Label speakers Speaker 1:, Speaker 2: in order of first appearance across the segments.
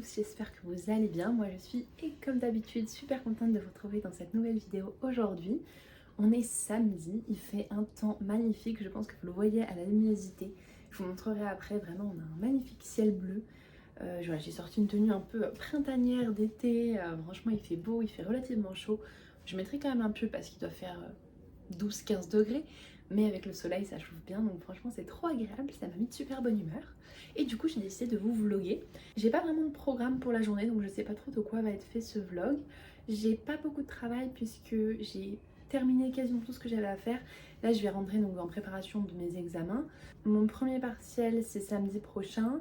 Speaker 1: tous, j'espère que vous allez bien. Moi je suis, et comme d'habitude, super contente de vous retrouver dans cette nouvelle vidéo aujourd'hui. On est samedi, il fait un temps magnifique, je pense que vous le voyez à la luminosité. Je vous montrerai après, vraiment on a un magnifique ciel bleu. J'ai sorti une tenue un peu printanière d'été, franchement il fait beau, il fait relativement chaud. Je mettrai quand même un pull parce qu'il doit faire 12-15 degrés, mais avec le soleil ça chauffe bien, donc franchement c'est trop agréable, ça m'a mis de super bonne humeur. Et du coup j'ai décidé de vous vloguer. J'ai pas vraiment de programme pour la journée, donc je sais pas trop de quoi va être fait ce vlog. J'ai pas beaucoup de travail puisque j'ai terminé quasiment tout ce que j'avais à faire. Là je vais rentrer donc en préparation de mes examens. Mon premier partiel c'est samedi prochain.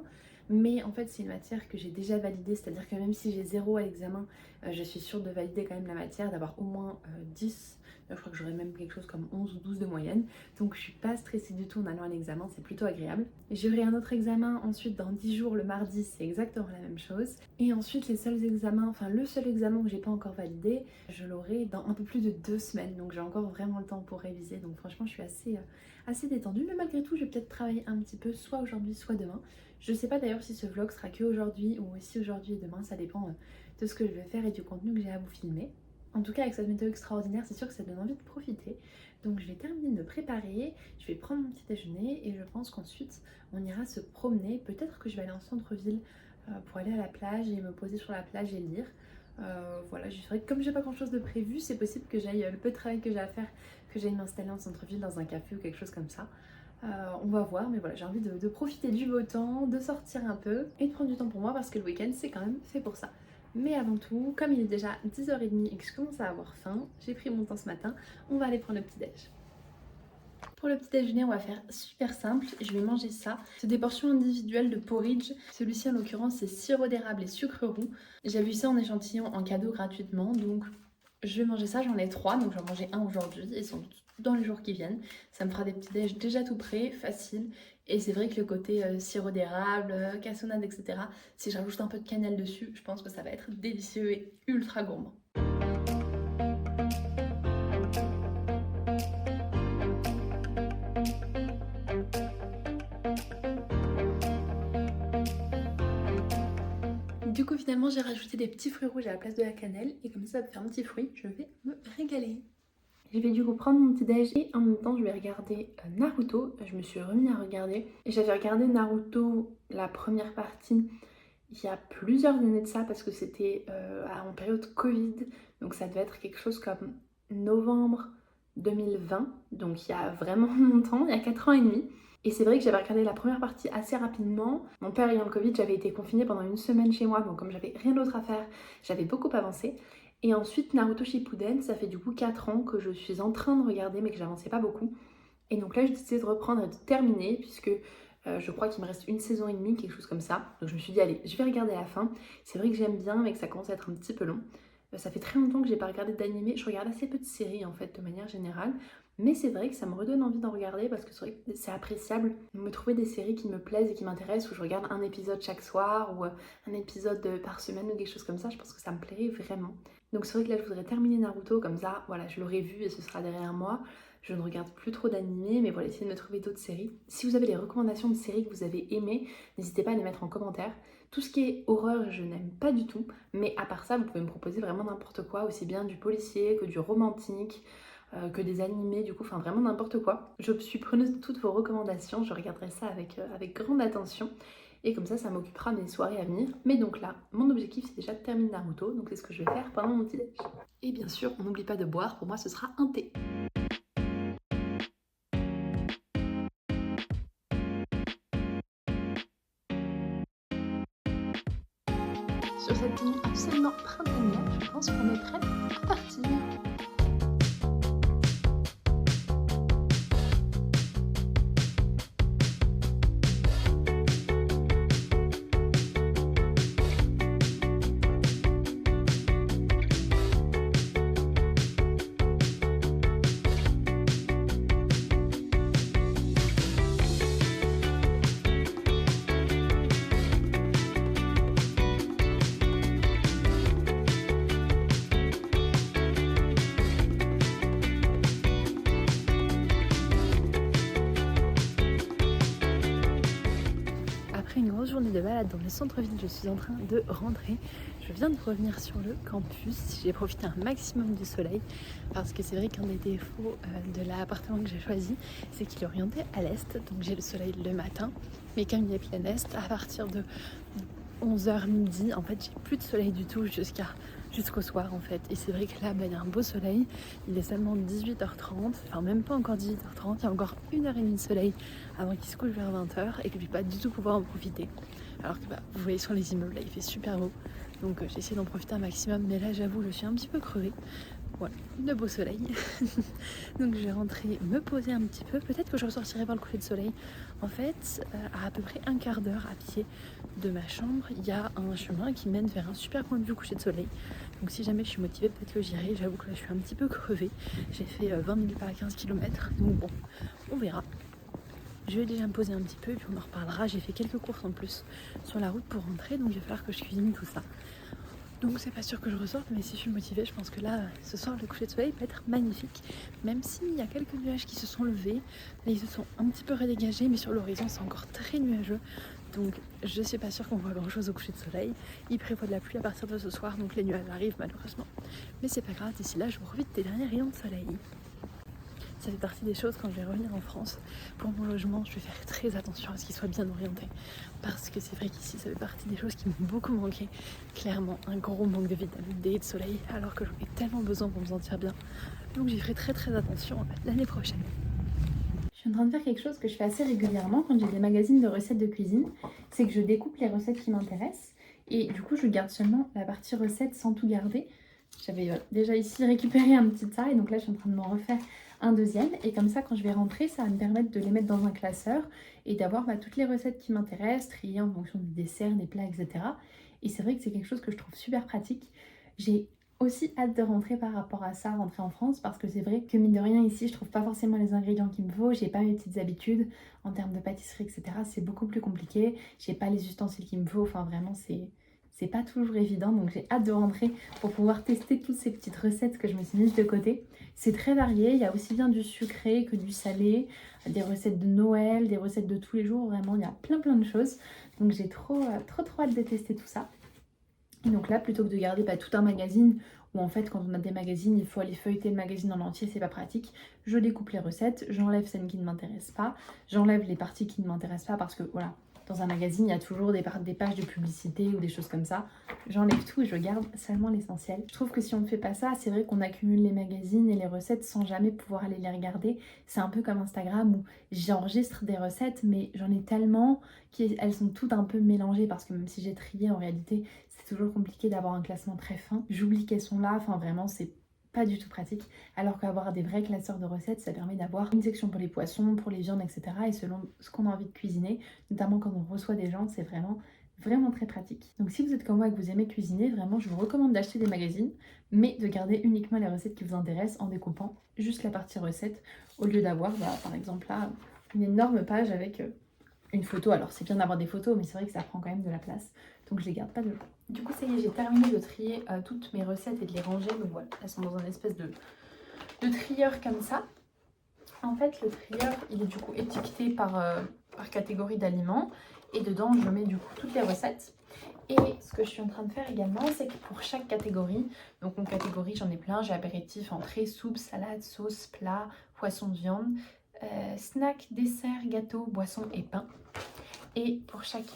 Speaker 1: Mais en fait c'est une matière que j'ai déjà validée, c'est-à-dire que même si j'ai 0 à l'examen, je suis sûre de valider quand même la matière, d'avoir au moins 10. Je crois que j'aurai même quelque chose comme 11 ou 12 de moyenne. Donc je suis pas stressée du tout en allant à l'examen, c'est plutôt agréable. J'aurai un autre examen ensuite dans 10 jours, le mardi, c'est exactement la même chose. Et ensuite les seuls examens, enfin le seul examen que j'ai pas encore validé, je l'aurai dans un peu plus de 2 semaines. Donc j'ai encore vraiment le temps pour réviser. Donc franchement je suis assez détendue. Mais malgré tout je vais peut-être travailler un petit peu, soit aujourd'hui soit demain. Je sais pas d'ailleurs si ce vlog sera que aujourd'hui ou aussi aujourd'hui et demain, ça dépend de ce que je vais faire et du contenu que j'ai à vous filmer. En tout cas avec cette météo extraordinaire, c'est sûr que ça donne envie de profiter. Donc je vais terminer de me préparer, je vais prendre mon petit déjeuner et je pense qu'ensuite on ira se promener. Peut-être que je vais aller en centre-ville pour aller à la plage et me poser sur la plage et lire. Voilà, je dirais que comme j'ai pas grand chose de prévu, c'est possible que j'aille, le peu de travail que j'ai à faire, que j'aille m'installer en centre-ville dans un café ou quelque chose comme ça. On va voir, mais voilà, j'ai envie de profiter du beau temps, de sortir un peu et de prendre du temps pour moi parce que le week-end c'est quand même fait pour ça. Mais avant tout, comme il est déjà 10h30 et que je commence à avoir faim, j'ai pris mon temps ce matin, on va aller prendre le petit déj. Pour le petit déjeuner, on va faire super simple. Je vais manger ça. C'est des portions individuelles de porridge. Celui-ci en l'occurrence c'est sirop d'érable et sucre roux. J'ai vu ça en échantillon en cadeau gratuitement, donc je vais manger ça. J'en ai 3, donc j'en manger un aujourd'hui et sans doute dans les jours qui viennent. Ça me fera des petits déj déjà tout prêts, facile. Et c'est vrai que le côté sirop d'érable, cassonade, etc. Si je rajoute un peu de cannelle dessus, je pense que ça va être délicieux et ultra gourmand. Du coup finalement j'ai rajouté des petits fruits rouges à la place de la cannelle et comme ça va faire un petit fruit, je vais me régaler. Je vais du coup prendre mon petit déj et en même temps je vais regarder Naruto. Je me suis remis à regarder et j'avais regardé Naruto la première partie il y a plusieurs années de ça parce que c'était en période Covid, donc ça devait être quelque chose comme novembre 2020, donc il y a vraiment longtemps, il y a 4 ans et demi. Et c'est vrai que j'avais regardé la première partie assez rapidement. Mon père ayant le Covid, j'avais été confinée pendant une semaine chez moi, donc comme j'avais rien d'autre à faire, j'avais beaucoup avancé. Et ensuite Naruto Shippuden, ça fait du coup 4 ans que je suis en train de regarder mais que j'avançais pas beaucoup. Et donc là j'ai décidé de reprendre et de terminer puisque je crois qu'il me reste une saison et demie, quelque chose comme ça. Donc je me suis dit allez, je vais regarder la fin. C'est vrai que j'aime bien mais que ça commence à être un petit peu long. Ça fait très longtemps que j'ai pas regardé d'animé. Je regarde assez peu de séries en fait de manière générale. Mais c'est vrai que ça me redonne envie d'en regarder parce que c'est vrai que c'est appréciable de me trouver des séries qui me plaisent et qui m'intéressent où je regarde un épisode chaque soir ou un épisode par semaine ou quelque chose comme ça. Je pense que ça me plairait vraiment. Donc c'est vrai que là je voudrais terminer Naruto comme ça, voilà, je l'aurai vu et ce sera derrière moi. Je ne regarde plus trop d'animés, mais voilà, essayez de me trouver d'autres séries. Si vous avez des recommandations de séries que vous avez aimées, n'hésitez pas à les mettre en commentaire. Tout ce qui est horreur, je n'aime pas du tout, mais à part ça, vous pouvez me proposer vraiment n'importe quoi, aussi bien du policier que du romantique, que des animés, du coup, enfin vraiment n'importe quoi. Je suis preneuse de toutes vos recommandations, je regarderai ça avec grande attention. Et comme ça m'occupera mes soirées à venir. Mais donc là, mon objectif c'est déjà de terminer Naruto, donc c'est ce que je vais faire pendant mon petit déj. Et bien sûr, on n'oublie pas de boire, pour moi ce sera un thé. Sur cette tenue absolument printanière, je pense qu'on est prêt à partir. balade dans le centre-ville, je suis en train de rentrer. Je viens de revenir sur le campus, j'ai profité un maximum du soleil parce que c'est vrai qu'un des défauts de l'appartement que j'ai choisi, c'est qu'il est orienté à l'est, donc j'ai le soleil le matin, mais comme il est plein est, à partir de 11h midi, en fait j'ai plus de soleil du tout jusqu'au soir en fait. Et c'est vrai que là il y a un beau soleil, il est seulement 18h30, enfin même pas encore 18h30, il y a encore 1h30 de soleil avant qu'il se couche vers 20h et que je vais pas du tout pouvoir en profiter. Alors que vous voyez sur les immeubles là il fait super beau, donc j'essaie d'en profiter un maximum, mais là j'avoue je suis un petit peu crevée. Voilà, de beau soleil. Donc je vais rentrer, me poser un petit peu. Peut-être que je ressortirai voir le coucher de soleil. En fait, à peu près un quart d'heure à pied de ma chambre, il y a un chemin qui mène vers un super point de vue coucher de soleil. Donc si jamais je suis motivée, peut-être que j'irai. J'avoue que là je suis un petit peu crevée. J'ai fait 20 000 pas à 15 km. Donc bon, on verra. Je vais déjà me poser un petit peu et puis on en reparlera. J'ai fait quelques courses en plus sur la route pour rentrer. Donc il va falloir que je cuisine tout ça. Donc c'est pas sûr que je ressorte, mais si je suis motivée, je pense que là, ce soir, le coucher de soleil peut être magnifique. Même s'il y a quelques nuages qui se sont levés, là ils se sont un petit peu redégagés, mais sur l'horizon c'est encore très nuageux. Donc je suis pas sûre qu'on voit grand chose au coucher de soleil. Il prévoit de la pluie à partir de ce soir, donc les nuages arrivent malheureusement. Mais c'est pas grave, d'ici là je vous profite des derniers rayons de soleil. Ça fait partie des choses quand je vais revenir en France. Pour mon logement, je vais faire très attention à ce qu'il soit bien orienté. Parce que c'est vrai qu'ici, ça fait partie des choses qui m'ont beaucoup manqué. Clairement, un gros manque de vitamine D et de soleil, alors que j'en ai tellement besoin pour me sentir bien. Donc j'y ferai très attention l'année prochaine. Je suis en train de faire quelque chose que je fais assez régulièrement quand j'ai des magazines de recettes de cuisine. C'est que je découpe les recettes qui m'intéressent. Et du coup, je garde seulement la partie recette sans tout garder. J'avais déjà ici récupéré un petit tas et donc là, je suis en train de m'en refaire un deuxième. Et comme ça, quand je vais rentrer, ça va me permettre de les mettre dans un classeur et d'avoir toutes les recettes qui m'intéressent, triées en fonction des desserts, des plats, etc. Et c'est vrai que c'est quelque chose que je trouve super pratique. J'ai aussi hâte de rentrer par rapport à ça, rentrer en France, parce que c'est vrai que mine de rien ici je trouve pas forcément les ingrédients qu'il me faut, j'ai pas mes petites habitudes en termes de pâtisserie, etc. C'est beaucoup plus compliqué, j'ai pas les ustensiles qu'il me faut, enfin vraiment c'est pas toujours évident, donc j'ai hâte de rentrer pour pouvoir tester toutes ces petites recettes que je me suis mises de côté. C'est très varié, il y a aussi bien du sucré que du salé, des recettes de Noël, des recettes de tous les jours, vraiment il y a plein de choses, donc j'ai trop hâte de tester tout ça. Et donc là, plutôt que de garder tout un magazine, où en fait quand on a des magazines, il faut aller feuilleter le magazine en entier, c'est pas pratique, je découpe les recettes, j'enlève celles qui ne m'intéressent pas, j'enlève les parties qui ne m'intéressent pas parce que voilà, dans un magazine, il y a toujours des pages de publicité ou des choses comme ça. J'enlève tout et je garde seulement l'essentiel. Je trouve que si on ne fait pas ça, c'est vrai qu'on accumule les magazines et les recettes sans jamais pouvoir aller les regarder. C'est un peu comme Instagram où j'enregistre des recettes, mais j'en ai tellement qu'elles sont toutes un peu mélangées parce que même si j'ai trié, en réalité, c'est toujours compliqué d'avoir un classement très fin. J'oublie qu'elles sont là, enfin vraiment, c'est pas du tout pratique, alors qu'avoir des vrais classeurs de recettes, ça permet d'avoir une section pour les poissons, pour les viandes, etc. et selon ce qu'on a envie de cuisiner, notamment quand on reçoit des gens, c'est vraiment très pratique. Donc si vous êtes comme moi et que vous aimez cuisiner, vraiment je vous recommande d'acheter des magazines, mais de garder uniquement les recettes qui vous intéressent en découpant juste la partie recette, au lieu d'avoir par exemple là une énorme page avec une photo. Alors c'est bien d'avoir des photos, mais c'est vrai que ça prend quand même de la place, donc je les garde pas de loin. Du coup ça y est, j'ai terminé de trier toutes mes recettes et de les ranger, donc voilà, elles sont dans un espèce de trieur comme ça. En fait le trieur il est du coup étiqueté par catégorie d'aliments, et dedans je mets du coup toutes les recettes. Et ce que je suis en train de faire également, c'est que pour chaque catégorie, donc en catégorie j'en ai plein, j'ai apéritif, entrée, soupe, salade, sauce, plat, poisson de viande, snack, dessert, gâteau, boisson et pain. Et pour chaque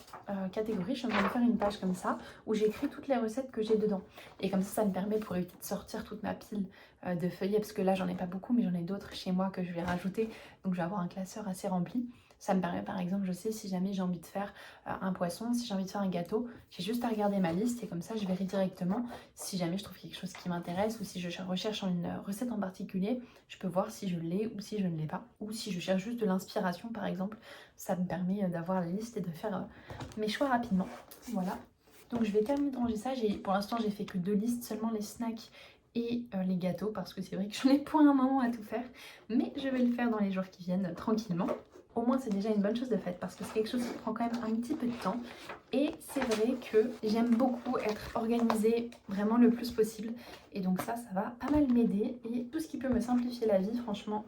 Speaker 1: catégorie, je suis en train de faire une page comme ça où j'écris toutes les recettes que j'ai dedans. Et comme ça me permet, pour éviter de sortir toute ma pile de feuillets, parce que là j'en ai pas beaucoup, mais j'en ai d'autres chez moi que je vais rajouter. Donc je vais avoir un classeur assez rempli. Ça me permet par exemple, je sais si jamais j'ai envie de faire un poisson, si j'ai envie de faire un gâteau, j'ai juste à regarder ma liste et comme ça je verrai directement si jamais je trouve quelque chose qui m'intéresse ou si je recherche une recette en particulier, je peux voir si je l'ai ou si je ne l'ai pas. Ou si je cherche juste de l'inspiration par exemple, ça me permet d'avoir la liste et de faire mes choix rapidement. Voilà. Donc je vais terminer de ranger ça. Pour l'instant j'ai fait que 2 listes, seulement les snacks et les gâteaux parce que c'est vrai que j'en ai pour un moment à tout faire. Mais je vais le faire dans les jours qui viennent tranquillement. Au moins c'est déjà une bonne chose de faite parce que c'est quelque chose qui prend quand même un petit peu de temps. Et c'est vrai que j'aime beaucoup être organisée vraiment le plus possible. Et donc ça va pas mal m'aider. Et tout ce qui peut me simplifier la vie, franchement,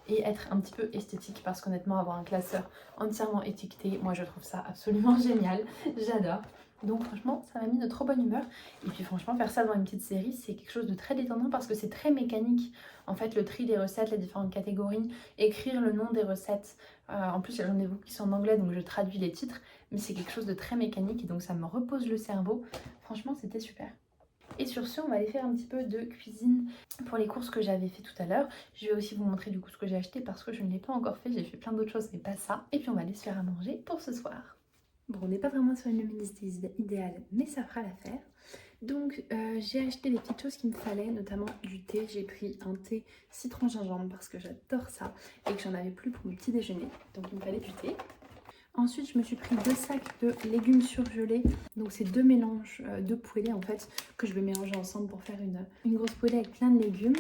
Speaker 1: et être un petit peu esthétique parce qu'honnêtement avoir un classeur entièrement étiqueté, moi je trouve ça absolument génial, j'adore. Donc franchement ça m'a mis de trop bonne humeur et puis franchement faire ça dans une petite série c'est quelque chose de très détendant parce que c'est très mécanique en fait le tri des recettes, les différentes catégories, écrire le nom des recettes, en plus j'en ai beaucoup qui sont en anglais donc je traduis les titres mais c'est quelque chose de très mécanique et donc ça me repose le cerveau, franchement c'était super. Et sur ce, on va aller faire un petit peu de cuisine pour les courses que j'avais fait tout à l'heure. Je vais aussi vous montrer du coup ce que j'ai acheté parce que je ne l'ai pas encore fait. J'ai fait plein d'autres choses mais pas ça. Et puis on va aller se faire à manger pour ce soir. Bon, on n'est pas vraiment sur une luminosité idéale, mais ça fera l'affaire. Donc j'ai acheté les petites choses qu'il me fallait, notamment du thé. J'ai pris un thé citron gingembre parce que j'adore ça et que j'en avais plus pour mon petit déjeuner. Donc il me fallait du thé. Ensuite, je me suis pris 2 sacs de légumes surgelés. Donc, c'est 2 mélanges de poêlée en fait que je vais mélanger ensemble pour faire une grosse poêlée avec plein de légumes.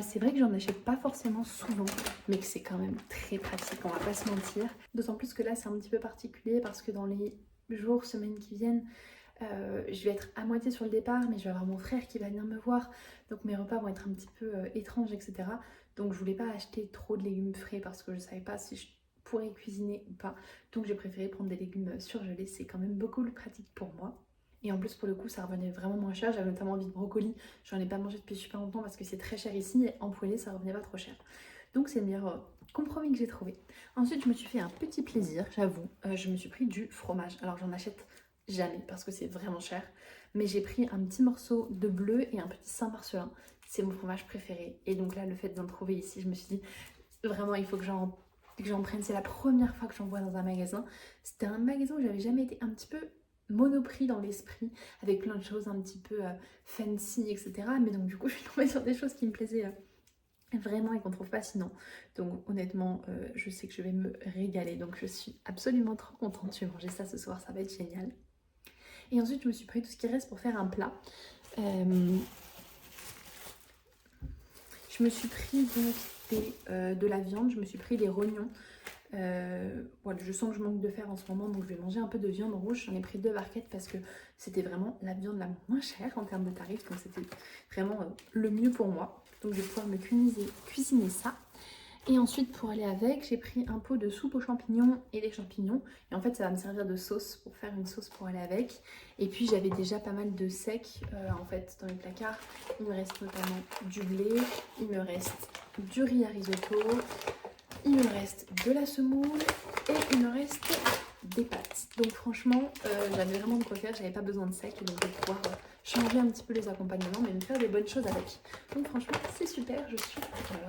Speaker 1: C'est vrai que j'en achète pas forcément souvent, mais que c'est quand même très pratique, on va pas se mentir. D'autant plus que là, c'est un petit peu particulier parce que dans les jours, semaines qui viennent, je vais être à moitié sur le départ, mais je vais avoir mon frère qui va venir me voir. Donc, mes repas vont être un petit peu étranges, etc. Donc, je voulais pas acheter trop de légumes frais parce que je savais pas si je pourrais cuisiner ou pas. Donc j'ai préféré prendre des légumes surgelés, c'est quand même beaucoup plus pratique pour moi. Et en plus pour le coup ça revenait vraiment moins cher, j'avais notamment envie de brocoli, j'en ai pas mangé depuis super longtemps parce que c'est très cher ici et en poêlée ça revenait pas trop cher. Donc c'est le meilleur compromis que j'ai trouvé. Ensuite je me suis fait un petit plaisir, j'avoue, je me suis pris du fromage. Alors j'en achète jamais parce que c'est vraiment cher, mais j'ai pris un petit morceau de bleu et un petit Saint-Marcelin, c'est mon fromage préféré. Et donc là le fait d'en trouver ici, je me suis dit vraiment il faut que j'en prenne. C'est la première fois que j'en vois dans un magasin. C'était un magasin où j'avais jamais été, un petit peu monoprix dans l'esprit, avec plein de choses un petit peu fancy, etc. Mais donc du coup, je suis tombée sur des choses qui me plaisaient vraiment et qu'on trouve pas sinon. Donc honnêtement, je sais que je vais me régaler. Donc je suis absolument trop contente. Je vais manger ça ce soir, ça va être génial. Et ensuite, je me suis pris tout ce qui reste pour faire un plat. Je me suis pris donc de la viande, je me suis pris des rognons. Voilà, je sens que je manque de fer en ce moment, donc je vais manger un peu de viande rouge. J'en ai pris 2 barquettes parce que c'était vraiment la viande la moins chère en termes de tarifs, donc c'était vraiment le mieux pour moi. Donc je vais pouvoir me cuisiner ça. Et ensuite pour aller avec, j'ai pris un pot de soupe aux champignons et des champignons. Et en fait ça va me servir de sauce pour faire une sauce pour aller avec. Et puis j'avais déjà pas mal de sec en fait dans les placards. Il me reste notamment du blé, il me reste du riz à risotto, il me reste de la semoule et il me reste des pâtes. Donc franchement j'avais vraiment de quoi faire, j'avais pas besoin de sec et donc je vais pouvoir changer un petit peu les accompagnements mais me faire des bonnes choses avec. Donc franchement c'est super, je suis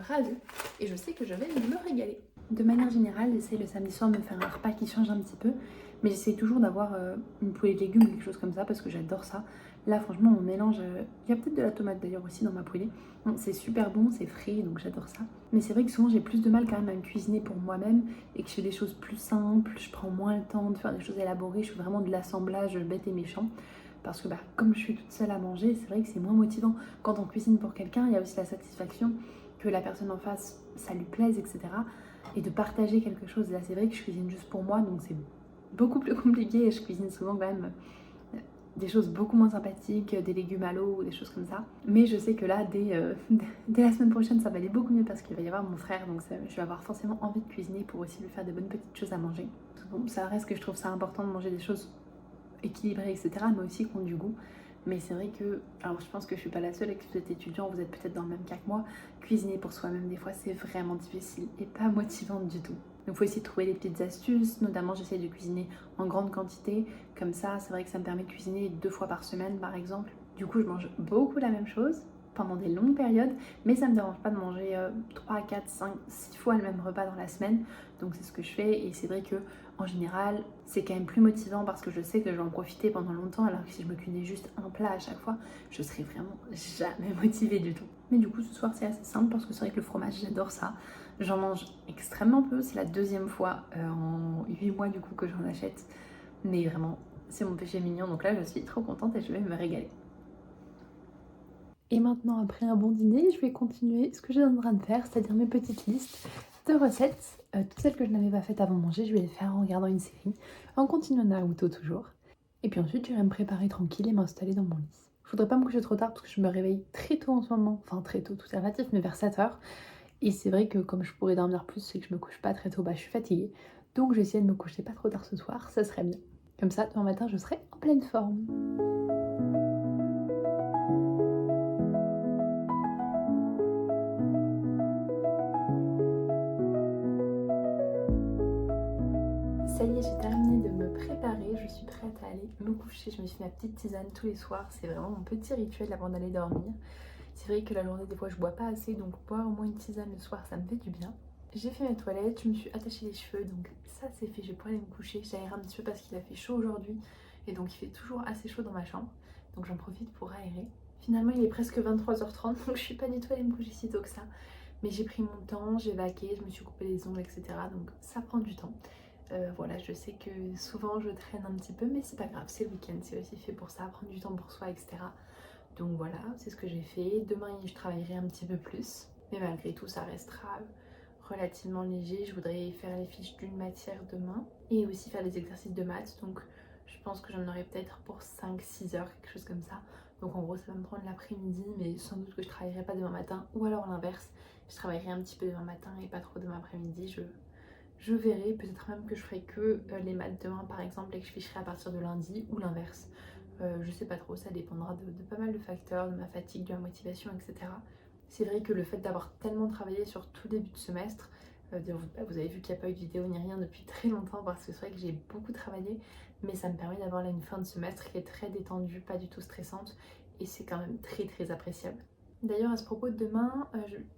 Speaker 1: ravie et je sais que je vais me régaler. De manière générale j'essaie le samedi soir de me faire un repas qui change un petit peu, mais j'essaie toujours d'avoir une poêlée de légumes ou quelque chose comme ça parce que j'adore ça. Là franchement mon mélange, il y a peut-être de la tomate d'ailleurs aussi dans ma poêlée. Bon, c'est super bon, c'est frais donc j'adore ça. Mais c'est vrai que souvent j'ai plus de mal quand même à me cuisiner pour moi-même et que je fais des choses plus simples, je prends moins le temps de faire des choses élaborées, je fais vraiment de l'assemblage bête et méchant. Parce que comme je suis toute seule à manger, c'est vrai que c'est moins motivant. Quand on cuisine pour quelqu'un, il y a aussi la satisfaction que la personne en face, ça lui plaise, etc. Et de partager quelque chose. Là, c'est vrai que je cuisine juste pour moi, donc c'est beaucoup plus compliqué et je cuisine souvent quand même des choses beaucoup moins sympathiques, des légumes à l'eau ou des choses comme ça. Mais je sais que là, dès la semaine prochaine, ça va aller beaucoup mieux parce qu'il va y avoir mon frère, donc je vais avoir forcément envie de cuisiner pour aussi lui faire des bonnes petites choses à manger. Bon, ça reste que je trouve ça important de manger des choses équilibrées, etc., mais aussi qui ont du goût. Mais c'est vrai que, alors je pense que je suis pas la seule et que vous êtes étudiant, vous êtes peut-être dans le même cas que moi, cuisiner pour soi-même des fois c'est vraiment difficile et pas motivant du tout. Donc il faut essayer de trouver des petites astuces, notamment j'essaie de cuisiner en grande quantité, comme ça c'est vrai que ça me permet de cuisiner 2 fois par semaine par exemple. Du coup je mange beaucoup la même chose pendant des longues périodes, mais ça me dérange pas de manger 3, 4, 5, 6 fois le même repas dans la semaine, donc c'est ce que je fais et c'est vrai que en général c'est quand même plus motivant parce que je sais que je vais en profiter pendant longtemps, alors que si je me cuisais juste un plat à chaque fois, je serais vraiment jamais motivée du tout. Mais du coup ce soir c'est assez simple parce que c'est vrai que le fromage j'adore ça, j'en mange extrêmement peu, c'est la 2e fois en 8 mois du coup que j'en achète, mais vraiment c'est mon péché mignon, donc là je suis trop contente et je vais me régaler. Et maintenant, après un bon dîner, je vais continuer ce que j'ai en train de faire, c'est-à-dire mes petites listes de recettes. Toutes celles que je n'avais pas faites avant de manger, je vais les faire en regardant une série, en continuant Naruto toujours. Et puis ensuite, je vais me préparer tranquille et m'installer dans mon lit. Je voudrais pas me coucher trop tard parce que je me réveille très tôt en ce moment. Enfin, très tôt, tout est relatif, mais vers 7h. Et c'est vrai que comme je pourrais dormir plus, c'est que je me couche pas très tôt, je suis fatiguée. Donc je vais essayer de me coucher pas trop tard ce soir, ça serait bien. Comme ça, demain matin, je serai en pleine forme. Ça y est, j'ai terminé de me préparer, je suis prête à aller me coucher. Je me suis fait ma petite tisane tous les soirs, c'est vraiment mon petit rituel avant d'aller dormir. C'est vrai que la journée, des fois, je bois pas assez, donc boire au moins une tisane le soir, ça me fait du bien. J'ai fait mes toilettes, je me suis attaché les cheveux, donc ça c'est fait, je vais pouvoir aller me coucher. J'aère un petit peu parce qu'il a fait chaud aujourd'hui, et donc il fait toujours assez chaud dans ma chambre, donc j'en profite pour aérer. Finalement, il est presque 23h30, donc je suis pas du tout allée me coucher si tôt que ça. Mais j'ai pris mon temps, j'ai vaqué, je me suis coupé les ongles, etc. Donc ça prend du temps. Voilà, je sais que souvent je traîne un petit peu, mais c'est pas grave, c'est le week-end, c'est aussi fait pour ça, prendre du temps pour soi, etc. Donc voilà, c'est ce que j'ai fait. Demain, je travaillerai un petit peu plus, mais malgré tout, ça restera relativement léger. Je voudrais faire les fiches d'une matière demain et aussi faire des exercices de maths. Donc je pense que j'en aurai peut-être pour 5-6 heures, quelque chose comme ça. Donc en gros, ça va me prendre l'après-midi, mais sans doute que je travaillerai pas demain matin, ou alors l'inverse, je travaillerai un petit peu demain matin et pas trop demain après-midi. Je verrai, peut-être même que je ferai que les maths demain par exemple et que je ficherai à partir de lundi, ou l'inverse. Je sais pas trop, ça dépendra de pas mal de facteurs, de ma fatigue, de ma motivation, etc. C'est vrai que le fait d'avoir tellement travaillé sur tout début de semestre, vous avez vu qu'il n'y a pas eu de vidéo ni rien depuis très longtemps parce que c'est vrai que j'ai beaucoup travaillé, mais ça me permet d'avoir là une fin de semestre qui est très détendue, pas du tout stressante, et c'est quand même très très appréciable. D'ailleurs, à ce propos de demain,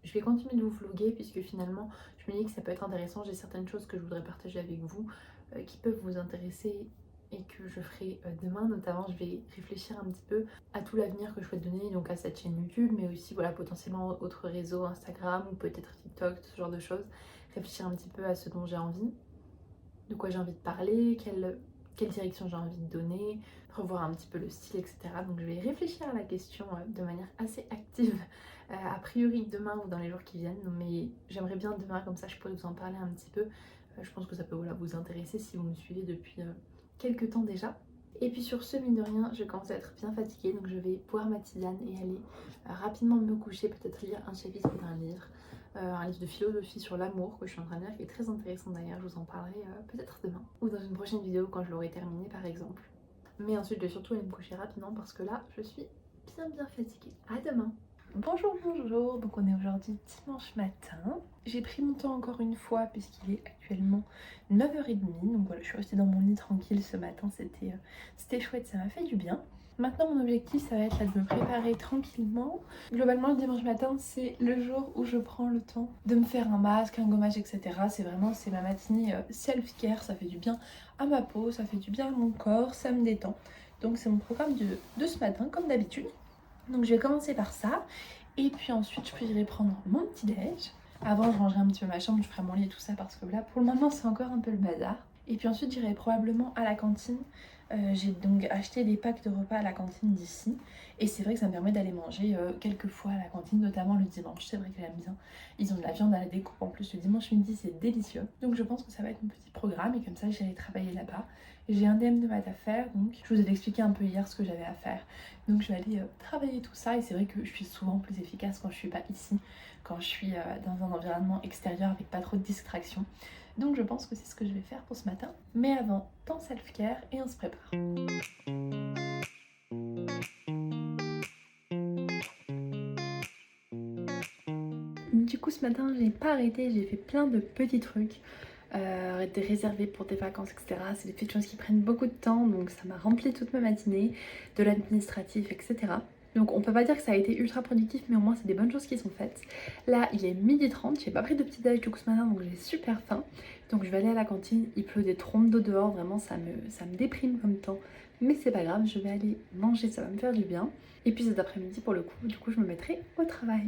Speaker 1: je vais continuer de vous vlogger puisque finalement je me dis que ça peut être intéressant. J'ai certaines choses que je voudrais partager avec vous qui peuvent vous intéresser et que je ferai demain. Notamment, je vais réfléchir un petit peu à tout l'avenir que je souhaite donner, donc à cette chaîne YouTube, mais aussi voilà, potentiellement autres réseaux, Instagram ou peut-être TikTok, ce genre de choses. Réfléchir un petit peu à ce dont j'ai envie, de quoi j'ai envie de parler, quelle direction j'ai envie de donner, revoir un petit peu le style, etc. Donc je vais réfléchir à la question de manière assez active, a priori demain ou dans les jours qui viennent, mais j'aimerais bien demain, comme ça je pourrais vous en parler un petit peu. Je pense que ça peut voilà, vous intéresser si vous me suivez depuis quelques temps déjà. Et puis sur ce, mine de rien, je commence à être bien fatiguée, donc je vais boire ma tisane et aller rapidement me coucher, peut-être lire un chapitre d'un livre. Un livre de philosophie sur l'amour que je suis en train de lire qui est très intéressant d'ailleurs, je vous en parlerai peut-être demain ou dans une prochaine vidéo quand je l'aurai terminé par exemple. Mais ensuite je vais surtout aller me coucher rapidement parce que là je suis bien fatiguée. À demain. Bonjour, donc on est aujourd'hui dimanche matin. J'ai pris mon temps encore une fois puisqu'il est actuellement 9h30, donc voilà, je suis restée dans mon lit tranquille ce matin, c'était chouette, ça m'a fait du bien. Maintenant mon objectif ça va être là, de me préparer tranquillement. Globalement le dimanche matin c'est le jour où je prends le temps de me faire un masque, un gommage, etc. C'est ma matinée self-care, ça fait du bien à ma peau, ça fait du bien à mon corps, ça me détend. Donc c'est mon programme de ce matin comme d'habitude. Donc je vais commencer par ça et puis ensuite j'irai prendre mon petit déj. Avant je rangerai un petit peu ma chambre, je ferai mon lit et tout ça parce que là pour le moment c'est encore un peu le bazar. Et puis ensuite j'irai probablement à la cantine. J'ai donc acheté des packs de repas à la cantine d'ici et c'est vrai que ça me permet d'aller manger quelques fois à la cantine, notamment le dimanche. C'est vrai que j'aime bien, ils ont de la viande à la découpe en plus le dimanche midi, c'est délicieux. Donc je pense que ça va être mon petit programme et comme ça j'irai travailler là-bas. J'ai un DM de maths à faire, donc je vous ai expliqué un peu hier ce que j'avais à faire. Donc je vais aller travailler tout ça et c'est vrai que je suis souvent plus efficace quand je suis pas ici, quand je suis dans un environnement extérieur avec pas trop de distractions. Donc je pense que c'est ce que je vais faire pour ce matin. Mais avant, temps self-care et on se prépare. Du coup ce matin j'ai pas arrêté, j'ai fait plein de petits trucs. Des réservés pour des vacances, etc. C'est des petites choses qui prennent beaucoup de temps, donc ça m'a rempli toute ma matinée, de l'administratif, etc. Donc on peut pas dire que ça a été ultra productif, mais au moins c'est des bonnes choses qui sont faites. Là il est 12h30, j'ai pas pris de petit déj du coup ce matin, donc j'ai super faim. Donc je vais aller à la cantine, il pleut des trompes d'eau dehors, vraiment ça me déprime comme temps. Mais c'est pas grave, je vais aller manger, ça va me faire du bien. Et puis cet après-midi pour le coup, du coup je me mettrai au travail.